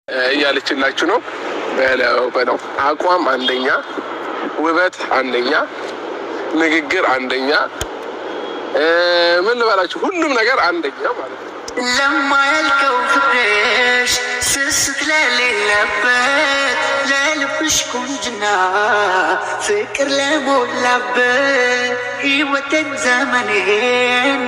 እያለችላችሁ ነው። በለው አቋም አንደኛ፣ ውበት አንደኛ፣ ንግግር አንደኛ፣ ምን ልበላችሁ ሁሉም ነገር አንደኛ ማለት ነው። ለማያልቀው ፍቅርሽ ስስት ለሌለበት ለልብሽ ቁንጅና ፍቅር ለሞላበት ሕይወቴን ዘመኔን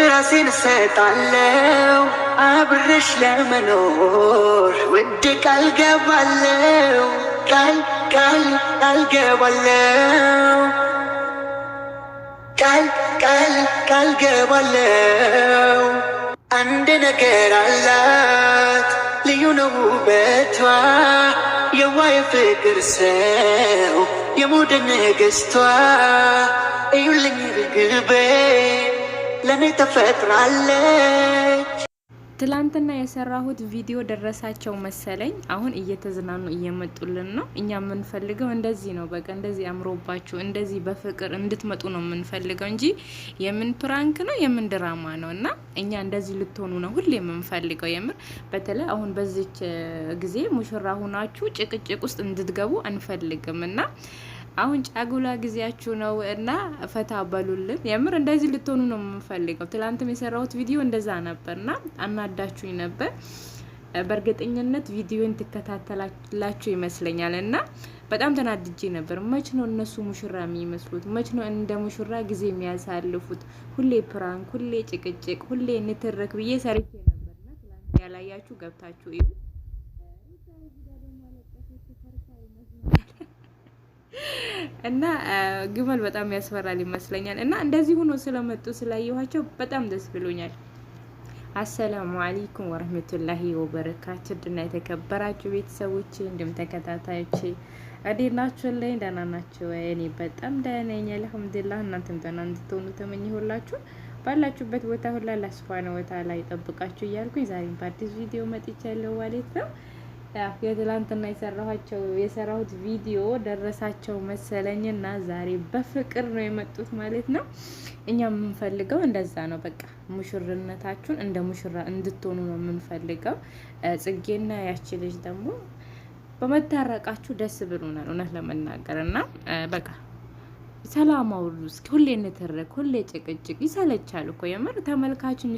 ራሴን እሰጣለሁ አብረሽ ለመኖር ውድ ቃል ገባለሁ ቃል ገባለሁ ቃል ገባለሁ። አንድ ነገር አላት ልዩ ነው ውበቷ የዋህ ፍቅር ሰው የሞደ ንግስቷ እዩልኝ ርግቤ ለኔ ተፈጥራለች። ትላንትና የሰራሁት ቪዲዮ ደረሳቸው መሰለኝ። አሁን እየተዝናኑ እየመጡልን ነው። እኛ የምንፈልገው እንደዚህ ነው። በቃ እንደዚህ አምሮባችሁ እንደዚህ በፍቅር እንድትመጡ ነው የምንፈልገው እንጂ የምን ፕራንክ ነው የምን ድራማ ነው። እና እኛ እንደዚህ ልትሆኑ ነው ሁሌ የምንፈልገው። የምር በተለይ አሁን በዚች ጊዜ ሙሽራ ሁናችሁ ጭቅጭቅ ውስጥ እንድትገቡ አንፈልግም። እና አሁን ጫጉላ ጊዜያችሁ ነው እና ፈታ በሉልን። የምር እንደዚህ ልትሆኑ ነው የምንፈልገው። ትላንትም የሰራሁት ቪዲዮ እንደዛ ነበርና አናዳችሁኝ ነበር። በእርግጠኝነት ቪዲዮን ትከታተላላችሁ ይመስለኛል እና በጣም ተናድጄ ነበር። መች ነው እነሱ ሙሽራ የሚመስሉት? መች ነው እንደ ሙሽራ ጊዜ የሚያሳልፉት? ሁሌ ፕራንክ፣ ሁሌ ጭቅጭቅ፣ ሁሌ ንትርክ ብዬ ሰርቼ ነበርና ትላንት ያላያችሁ ገብታችሁ እዩ። እና ግመል በጣም ያስፈራል ይመስለኛል። እና እንደዚህ ሆኖ ስለመጡ ስላየኋቸው በጣም ደስ ብሎኛል። አሰላሙ አለይኩም ወራህመቱላሂ ወበረካቱ። ድና የተከበራችሁ ቤተሰቦች እንዲሁም ተከታታዮች እንዴት ናችሁልኝ? ደህና ናችሁ? እኔ በጣም ደህና ነኝ አልሐምዱሊላህ። እናንተም ደህና እንድትሆኑ ተመኘሁላችሁ። ባላችሁበት ቦታ ሁላ አላህ ሱብሃነሁ ወተዓላ ይጠብቃችሁ እያልኩኝ ዛሬም በአዲስ ቪዲዮ መጥቻለሁ ማለት ነው። የትላንትና የሰራሁት ቪዲዮ ደረሳቸው መሰለኝና ዛሬ በፍቅር ነው የመጡት ማለት ነው። እኛ የምንፈልገው እንደዛ ነው። በቃ ሙሽርነታችሁን እንደ ሙሽራ እንድትሆኑ ነው የምንፈልገው። ጽጌና ያቺ ልጅ ደግሞ በመታረቃችሁ ደስ ብሎናል እውነት ለመናገር እና በቃ ሰላም አውሩ እስኪ። ሁሌ እንትረክ፣ ሁሌ ጭቅጭቅ ይሰለቻል እኮ የምር ተመልካችን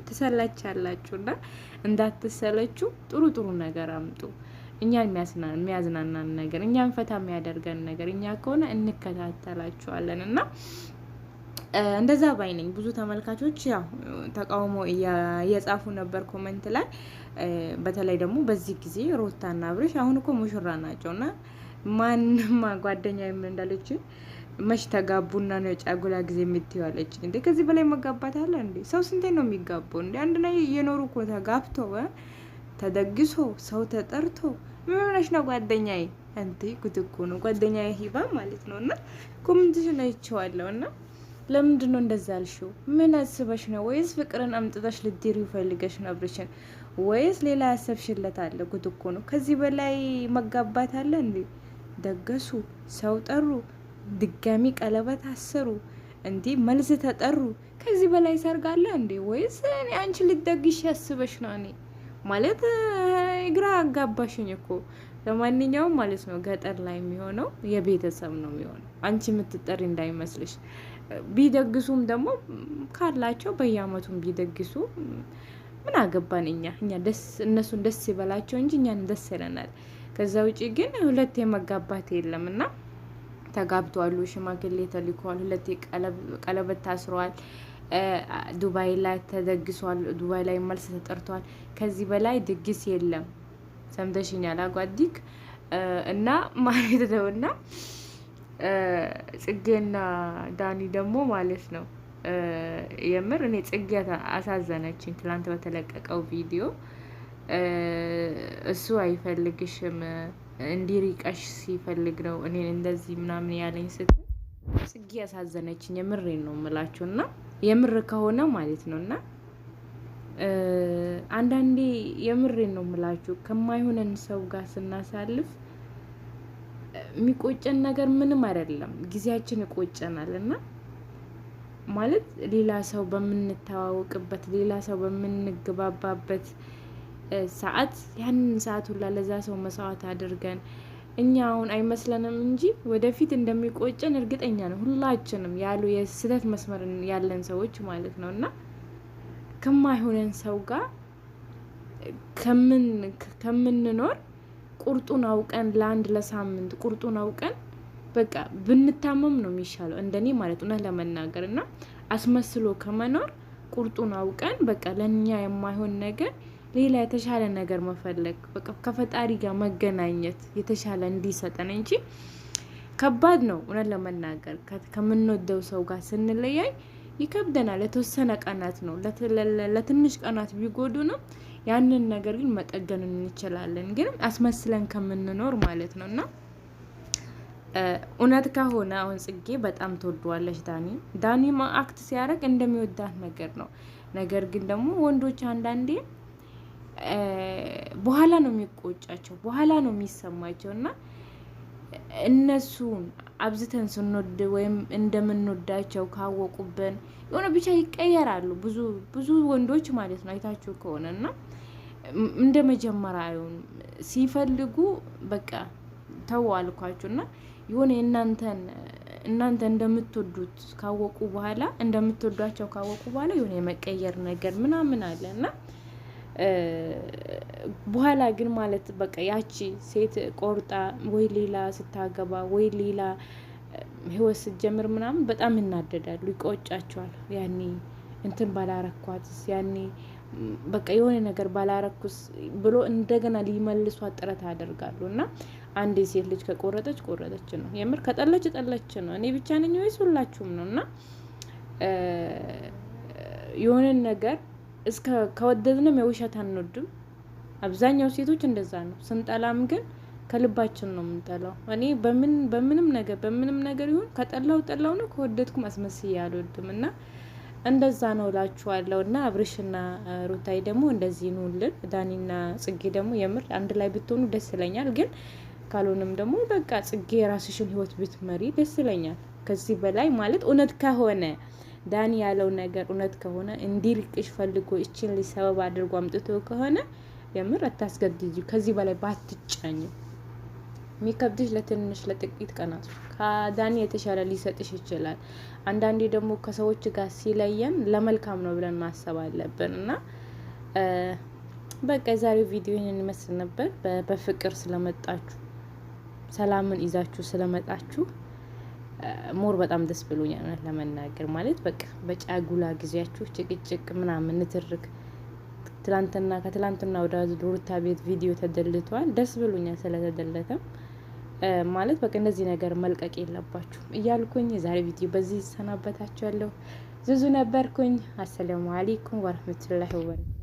ትሰለቻላችሁና እንዳትሰለቹ ጥሩ ጥሩ ነገር አምጡ። እኛን የሚያዝናናን ነገር፣ እኛን ፈታ የሚያደርገን ነገር እኛ ከሆነ እንከታተላችኋለን እና እንደዛ ባይ ነኝ። ብዙ ተመልካቾች ያው ተቃውሞ እየጻፉ ነበር ኮሜንት ላይ። በተለይ ደግሞ በዚህ ጊዜ ሩታና አብርሽ አሁን እኮ ሙሽራ ናቸውና ማንማ ጓደኛ ምን እንዳለች መች ተጋቡና ነው ጫጉላ ጊዜ የምትይዋለች እንዴ? ከዚህ በላይ መጋባት አለ እንዴ? ሰው ስንቴ ነው የሚጋባው እንዴ? አንድ ላይ እየኖሩ እኮ ተጋብቶ ተደግሶ ሰው ተጠርቶ ምን ሆነሽ ነው ጓደኛዬ? አንተ ጉድ እኮ ነው ጓደኛዬ ሂባ ማለት ነውና ኮሜንትሽን አይቼዋለሁ። እና ለምንድን ነው እንደዛ አልሽው? ምን አስበሽ ነው? ወይስ ፍቅርን አምጥተሽ ልትዲሪው ፈልገሽ ነው አብርሽን? ወይስ ሌላ ያሰብሽለት አለ? ጉድ እኮ ነው። ከዚህ በላይ መጋባት አለ እንዴ? ደገሱ፣ ሰው ጠሩ፣ ድጋሚ ቀለበት አሰሩ፣ እንዴ መልስ ተጠሩ። ከዚህ በላይ ሰርግ አለ እንዴ? ወይስ እኔ አንቺ ልትደግሽ ያስበሽ ነው? እኔ ማለት ግራ አጋባሽኝ እኮ። ለማንኛውም ማለት ነው ገጠር ላይ የሚሆነው የቤተሰብ ነው የሚሆነው። አንቺ የምትጠሪ እንዳይመስልሽ። ቢደግሱም ደግሞ ካላቸው በየአመቱም ቢደግሱ ምን አገባን እኛ ደስ እነሱን ደስ ይበላቸው እንጂ እኛን ደስ ይለናል። ከዛ ውጪ ግን ሁለቴ መጋባት የለምና ተጋብተዋል፣ ሽማግሌ ተልከዋል፣ ሁለቴ ቀለበት ታስረዋል፣ ዱባይ ላይ ተደግሷል፣ ዱባይ ላይ መልስ ተጠርቷል። ከዚህ በላይ ድግስ የለም። ሰምተሽኛል አጓዲክ እና ማለት ነውና ጽጌና ዳኒ ደግሞ ማለት ነው የምር እኔ ጽጌ አሳዘነችኝ። ትላንት በተለቀቀው ቪዲዮ እሱ አይፈልግሽም እንዲሪቀሽ ሲፈልግ ነው እኔን እንደዚህ ምናምን ያለኝ ስትል ጽጌ ያሳዘነችኝ። የምሬን ነው የምላችሁና የምር ከሆነ ማለት ነውና አንዳንዴ የምሬን ነው የምላችሁ ከማይሆነን ሰው ጋር ስናሳልፍ የሚቆጨን ነገር ምንም አይደለም። ጊዜያችን ይቆጨናልና ማለት ሌላ ሰው በምንተዋወቅበት ሌላ ሰው በምንግባባበት ሰዓት ያንን ሰዓት ሁላ ለዛ ሰው መስዋዕት አድርገን እኛ አሁን አይመስለንም እንጂ ወደፊት እንደሚቆጨን እርግጠኛ ነው ሁላችንም ያሉ የስህተት መስመር ያለን ሰዎች ማለት ነው። እና ከማይሆነን ሰው ጋር ከምንኖር ቁርጡን አውቀን ለአንድ ለሳምንት ቁርጡን አውቀን በቃ ብንታመም ነው የሚሻለው እንደኔ ማለት ነው ለመናገር እና አስመስሎ ከመኖር ቁርጡን አውቀን በቃ ለኛ የማይሆን ነገር ሌላ የተሻለ ነገር መፈለግ በቃ ከፈጣሪ ጋር መገናኘት የተሻለ እንዲሰጠን እንጂ ከባድ ነው እውነት ለመናገር ከምንወደው ሰው ጋር ስንለያይ ይከብደናል። ለተወሰነ ቀናት ነው ለትንሽ ቀናት ቢጎዱንም ያንን ነገር ግን መጠገን እንችላለን፣ ግን አስመስለን ከምንኖር ማለት ነውና እውነት ከሆነ አሁን ጽጌ በጣም ትወደዋለች ዳኒ አክት ሲያደርግ እንደሚወዳት ነገር ነው። ነገር ግን ደግሞ ወንዶች አንዳንዴ በኋላ ነው የሚቆጫቸው፣ በኋላ ነው የሚሰማቸው እና እነሱን አብዝተን ስንወድ ወይም እንደምንወዳቸው ካወቁብን የሆነ ብቻ ይቀየራሉ። ብዙ ወንዶች ማለት ነው አይታችሁ ከሆነ እና እንደ መጀመሪያ አይሆን ሲፈልጉ በቃ ተው አልኳችሁና የሆነ እናንተ እንደምትወዱት ካወቁ በኋላ እንደምትወዷቸው ካወቁ በኋላ የሆነ የመቀየር ነገር ምናምን አለና በኋላ ግን ማለት በቃ ያቺ ሴት ቆርጣ ወይ ሌላ ስታገባ ወይ ሌላ ህይወት ስትጀምር ምናምን በጣም እናደዳሉ፣ ይቆጫቸዋል። ያኔ እንትን ባላረኳትስ ያኔ በቃ የሆነ ነገር ባላረኩስ ብሎ እንደገና ሊመልሷት ጥረት ያደርጋሉ። እና አንዴ ሴት ልጅ ከቆረጠች ነው፣ የምር ከጠለች ነው። እኔ ብቻ ነኝ ወይስ ሁላችሁም ነው? እና የሆነ ነገር እስከ ከወደድንም የውሸት አንወድም። አብዛኛው ሴቶች እንደዛ ነው። ስንጠላም ግን ከልባችን ነው የምንጠላው። እኔ በምንም ነገር ይሁን ከጠላው ነው፣ ከወደድኩም አስመስዬ አልወድም። እና እንደዛ ነው እላችኋለሁ። እና አብርሽና ሩታዬ ደግሞ እንደዚህ ነውልን። ዳኒና ጽጌ ደግሞ የምር አንድ ላይ ብትሆኑ ደስ ይለኛል። ግን ካልሆነም ደግሞ በቃ ጽጌ የራስሽን ህይወት ብትመሪ ደስ ይለኛል። ከዚህ በላይ ማለት እውነት ከሆነ ዳኒ ያለው ነገር እውነት ከሆነ እንዲርቅሽ ፈልጎ እቺን ሊሰበብ አድርጎ አምጥቶ ከሆነ የምር አታስገድጂ። ከዚህ በላይ ባትጫኝ። የሚከብድሽ ለጥቂት ቀናት ከዳኒ የተሻለ ሊሰጥሽ ይችላል። አንዳንዴ ደግሞ ከሰዎች ጋር ሲለየን ለመልካም ነው ብለን ማሰብ አለብን። እና በቃ የዛሬው ቪዲዮ ይህንን ይመስል ነበር። በፍቅር ስለመጣችሁ ሰላምን ይዛችሁ ስለመጣችሁ ሞር በጣም ደስ ብሎኛል ለመናገር ማለት በቃ በጫጉላ ጊዜያችሁ ጭቅጭቅ ምናምን ንትርክ ከትላንትና ወደ ሩታ ቤት ቪዲዮ ተደልቷል። ደስ ብሎኛል ስለተደለተም ማለት በቃ እንደዚህ ነገር መልቀቅ የለባችሁ እያልኩኝ የዛሬ ቪዲዮ በዚህ ሰናበታችኋለሁ። ዙዙ ነበርኩኝ። አሰላሙ አለይኩም ወራህመቱላሂ ወበረካቱ።